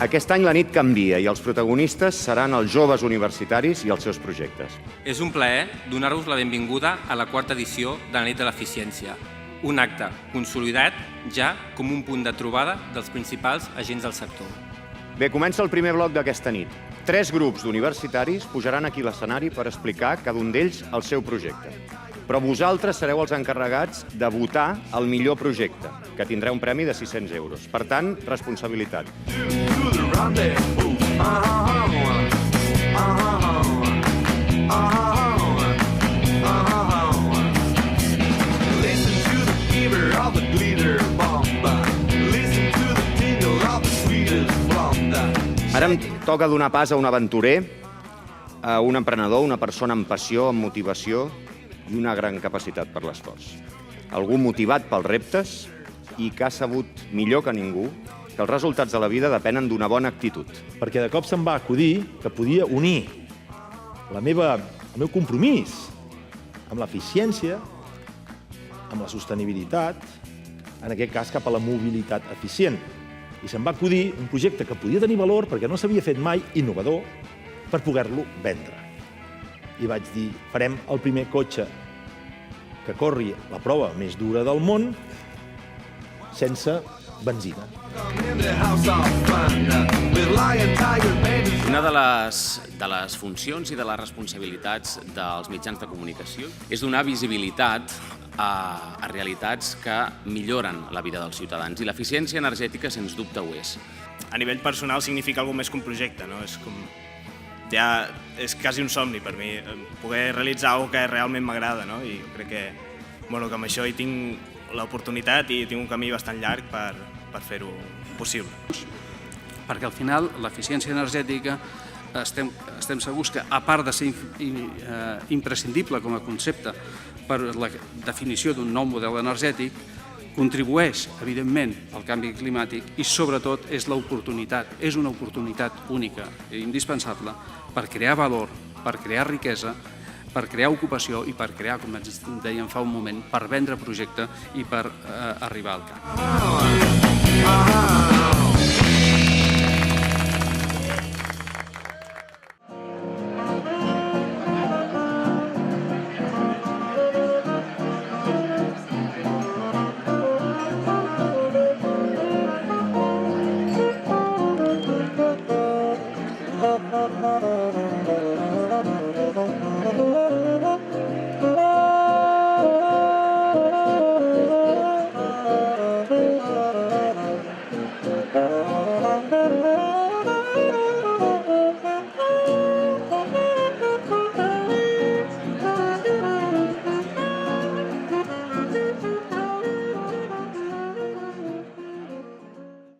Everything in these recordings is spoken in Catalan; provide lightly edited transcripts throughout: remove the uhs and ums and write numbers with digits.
Aquest any la nit canvia i els protagonistes seran els joves universitaris i els seus projectes. És un plaer donar-vos la benvinguda a la quarta edició de la Nit de l'Eficiència, un acte consolidat ja com un punt de trobada dels principals agents del sector. Bé, comença el primer bloc d'aquesta nit. 3 grups d'universitaris pujaran aquí a l'escenari per explicar cada un d'ells el seu projecte. Però vosaltres sereu els encarregats de votar el millor projecte, que tindrà un premi de 600 euros. Per tant, responsabilitat. Ara em toca donar pas a un aventurer, a un emprenedor, una persona amb passió, amb motivació i una gran capacitat per l'esforç. Algú motivat pels reptes i que ha sabut millor que ningú que els resultats de la vida depenen d'una bona actitud. Perquè de cop se'm va acudir que podia unir el meu compromís amb l'eficiència, amb la sostenibilitat, en aquest cas cap a la mobilitat eficient. I se'm va acudir un projecte que podia tenir valor perquè no s'havia fet mai, innovador, per poder-lo vendre. I vaig dir, farem el primer cotxe que corri la prova més dura del món sense benzina. Una de les funcions i de les responsabilitats dels mitjans de comunicació és donar visibilitat a realitats que milloren la vida dels ciutadans, i l'eficiència energètica, sens dubte, ho és. A nivell personal significa alguna més que un projecte, no? És quasi un somni per mi, poder realitzar alguna que realment m'agrada, no? I jo crec que amb això hi tinc l'oportunitat i tinc un camí bastant llarg per fer-ho possible. Perquè al final l'eficiència energètica estem segurs que, a part de ser imprescindible com a concepte per la definició d'un nou model energètic, contribueix, evidentment, al canvi climàtic i, sobretot, és una oportunitat única i indispensable per crear valor, per crear riquesa, per crear ocupació i per crear, com dèiem fa un moment, per vendre projecte i per arribar al camp.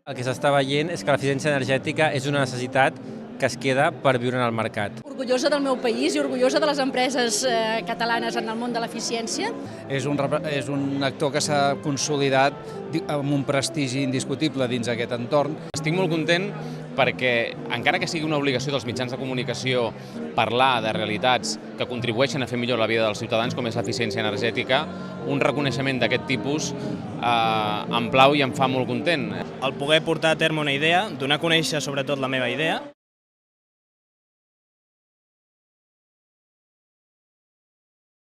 El que s'està veient és que l'eficiència energètica és una necessitat que es queda per viure en el mercat. Orgullosa del meu país i orgullosa de les empreses catalanes en el món de l'eficiència. És un actor que s'ha consolidat amb un prestigi indiscutible dins aquest entorn. Estic molt content perquè, encara que sigui una obligació dels mitjans de comunicació parlar de realitats que contribueixen a fer millor la vida dels ciutadans, com és l'eficiència energètica, un reconeixement d'aquest tipus em plau i em fa molt content. El poder portar a terme una idea, donar a conèixer sobretot la meva idea,